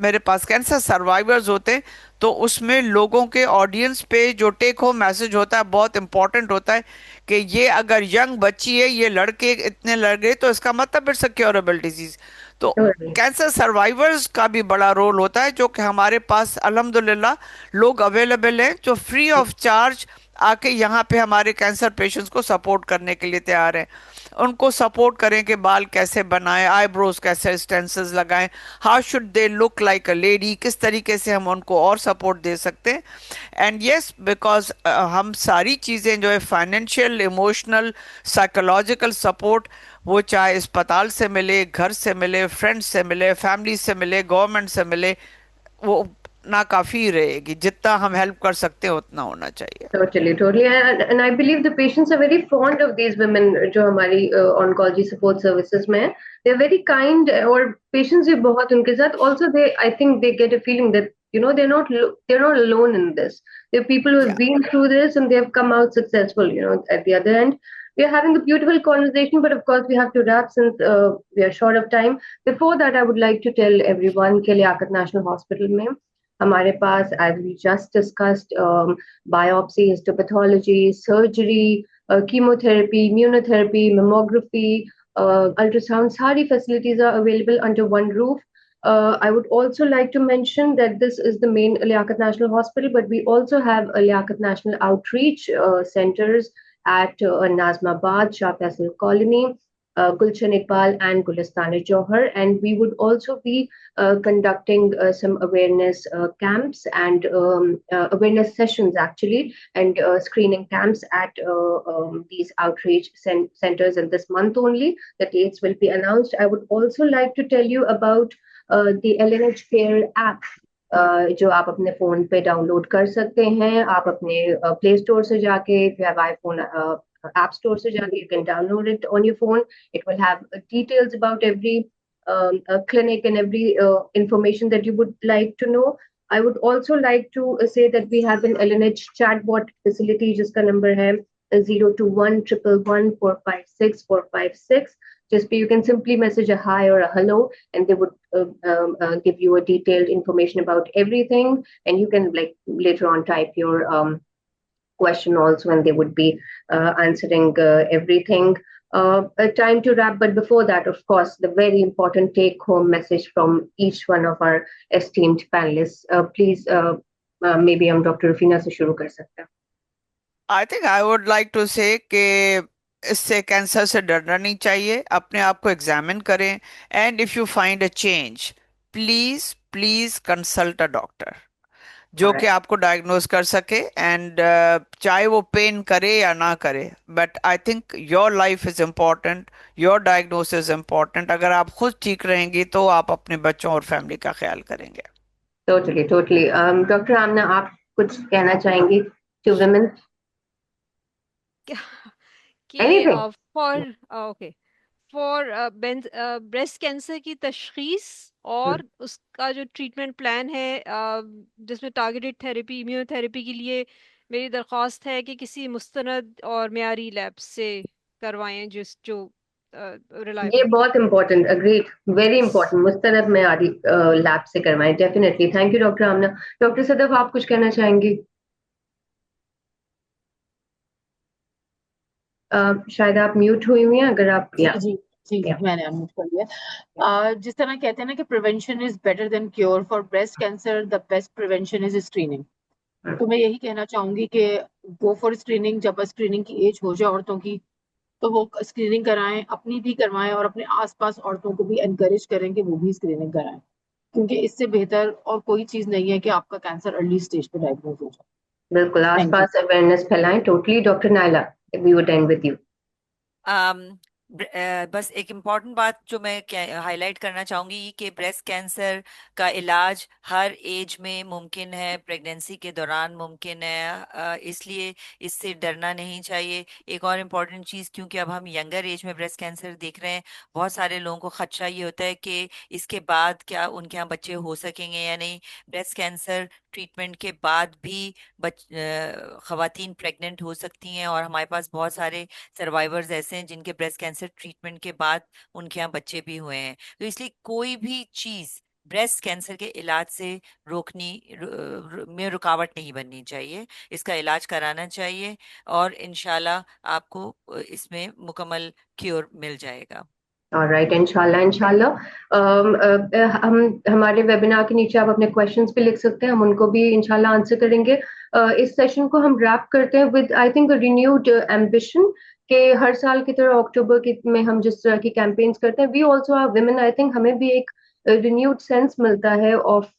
मेरे पास कैंसर सर्वाइवर्स होते हैं, तो उसमें लोगों के ऑडियंस पे जो टेक होम मैसेज होता है बहुत इंपॉर्टेंट होता है कि ये अगर यंग बच्ची है, ये लड़के इतने लड़ तो इसका मतलब इट्स अ क्योरेबल डिजीज। तो Totally. कैंसर सर्वाइवर्स का भी बड़ा रोल होता है, जो कि हमारे पास अल्हम्दुलिल्लाह लोग अवेलेबल हैं जो फ्री ऑफ चार्ज आके यहाँ पे हमारे कैंसर पेशेंट्स को सपोर्ट करने के लिए तैयार हैं। उनको सपोर्ट करें कि बाल कैसे बनाएं, आईब्रोज कैसे स्टेंसिल्स लगाएं, how should they look like a lady, किस तरीके से हम उनको और सपोर्ट दे सकते हैं। एंड यस, बिकॉज हम सारी चीज़ें जो है फाइनेंशियल, इमोशनल, साइकोलॉजिकल सपोर्ट, वो चाहे अस्पताल से मिले, घर से मिले, फ्रेंड्स से मिले, फैमिली से मिले, गवर्नमेंट से मिले, वो ना काफ़ी रहेगी। जितना हम हेल्प कर सकते हैं उतना होना चाहिए। Totally, totally. And I believe the patients are very fond of these women जो हमारी oncology support services में हैं. They're very kind और patients भी बहुत उनके साथ. Also, I think they get a feeling that they're not alone in this. There are people who have Yeah. been through this and they have come out successful. At the other end, we are having a beautiful conversation, but of course we have to wrap since we are short of time. Before that, I would like to tell everyone कि Liaquat National Hospital में हमारे पास, as we just discussed, biopsy, histopathology, surgery, chemotherapy, immunotherapy, mammography, ultrasound, sari facilities are available under one roof. I would also like to mention that this is the main Liaquat National Hospital, but we also have a Liaquat National Outreach centers at Nazmabad, Shah Faisal Colony, Gulshan Iqbal, and Gulistan-e-Johar. And we would also be conducting some awareness camps and awareness sessions, actually, and screening camps at these outreach centers in this month only. The dates will be announced. I would also like to tell you about the LNH Care app. जो आप अपने phone पे download कर सकते हैं, आप अपने play store से जाके, if you have iPhone app store से जाके, you can download it on your phone. It will have details about every clinic and every information that you would like to know. I would also like to say that we have an LNH chatbot facility जिसका number है 021111456 just you can simply message a hi or a hello, and they would give you a detailed information about everything, and you can like later on type your question also, and they would be answering everything. Time to wrap, but before that, of course, the very important take-home message from each one of our esteemed panelists. Please, maybe हम doctor Rufina से शुरू कर सकते हैं. I think I would like to say कि इससे, cancer से डरना नहीं चाहिए, अपने आप को एग्जामिन करें, and if you find a change, please please consult a doctor जो All कि right. आपको डायग्नोज कर सके। एंड चाहे वो पेन करे या ना करे, but I think your life is important, your diagnosis important. अगर आप खुद ठीक रहेंगी तो आप अपने बच्चों और फैमिली का ख्याल करेंगे। Totally, totally. Dr. Amna, आप कुछ कहना चाहेंगी to women? कि Anything? फॉर ब्रेस्ट कैंसर की तशखीस और उसका जो ट्रीटमेंट प्लान है, जिसमें टारगेटेड थेरेपी, इम्यूनोथेरेपी के लिए मेरी दरख्वास्त है कि किसी मुस्तनद और मेयारी लैब से करवाएं, जो ये रिलायबल। बहुत इम्पोर्टेंट, अग्रीड, वेरी इंपॉर्टेंट, मुस्तनद में आदि लैब से करवाएं, definitely. Thank you doctor Amna. Doctor Sadaf, आप कुछ कहना चाहेंगी? शायद आप म्यूट हुई हुई हैं, अगर आप जी जी जी जी, मैंने अनम्यूट कर लिया. जिस तरह कहते हैं ना कि prevention is better than cure, for breast cancer the best prevention is screening. तो मैं यही कहना चाहूंगी कि गो फॉर स्क्रीनिंग. जब स्क्रीनिंग की एज हो जाए औरतों की, तो वो स्क्रीनिंग कराएं, अपनी भी करवाएं और अपने आसपास औरतों को भी एनकरेज करें कि वो भी स्क्रीनिंग कराएं, क्योंकि इससे बेहतर और कोई चीज नहीं है कि आपका कैंसर अर्ली स्टेज पे डायग्नोज हो जाए. बिल्कुल, Thank you. आसपास अवेयरनेस फैलाएं. Totally. Doctor Naila, we would end with you. बस एक इम्पॉर्टेंट बात जो मैं हाईलाइट करना चाहूंगी कि ब्रेस्ट कैंसर का इलाज हर एज में मुमकिन है, प्रेगनेंसी के दौरान मुमकिन है, इसलिए इससे डरना नहीं चाहिए। एक और इम्पॉर्टेंट चीज़, क्योंकि अब हम यंगर एज में ब्रेस्ट कैंसर देख रहे हैं, बहुत सारे लोगों को खदशा ये होता है कि इसके बाद क्या उनके यहाँ बच्चे हो सकेंगे या नहीं। ब्रेस्ट कैंसर ट्रीटमेंट के बाद भी खवातीन प्रेग्नेंट हो सकती हैं, और हमारे पास बहुत सारे सर्वाइवर्स ऐसे हैं जिनके ब्रेस्ट कैंसर ट्रीटमेंट के बाद उनके यहाँ बच्चे भी हुए हैं। तो इसलिए कोई भी चीज ब्रेस्ट कैंसर के इलाज से में रुकावट नहीं बननी चाहिए, इसका इलाज कराना चाहिए, और इंशाल्लाह आपको इसमें मुकम्मल क्योर मिल जाएगा। राइट, इंशाल्लाह इंशाल्लाह। हम हमारे वेबिनार के नीचे आप अपने क्वेश्चंस भी लिख सकते हैं, हम उनको भी इंशाल्लाह आंसर करेंगे। इस सेशन को हम रैप करते हैं with I think renewed ambition कि हर साल की तरह अक्टूबर में हम जिस तरह की कैंपेन्स करते हैं, we also are women, I think हमें भी एक रिन्यूड सेंस मिलता है of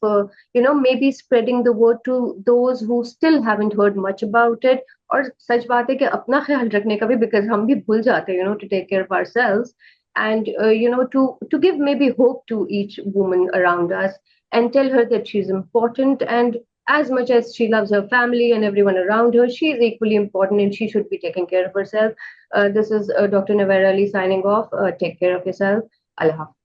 maybe spreading the word to those who still haven't heard much about it. और सच बात है कि अपना ख्याल रखने का भी, बिकॉज हम भी भूल जाते हैं to take care of ourselves, and to give maybe hope to each woman around us and tell her that she's important, and as much as she loves her family and everyone around her, she is equally important and she should be taking care of herself. This is Dr. Nawera Ali signing off. Take care of yourself. Allah Hafiz.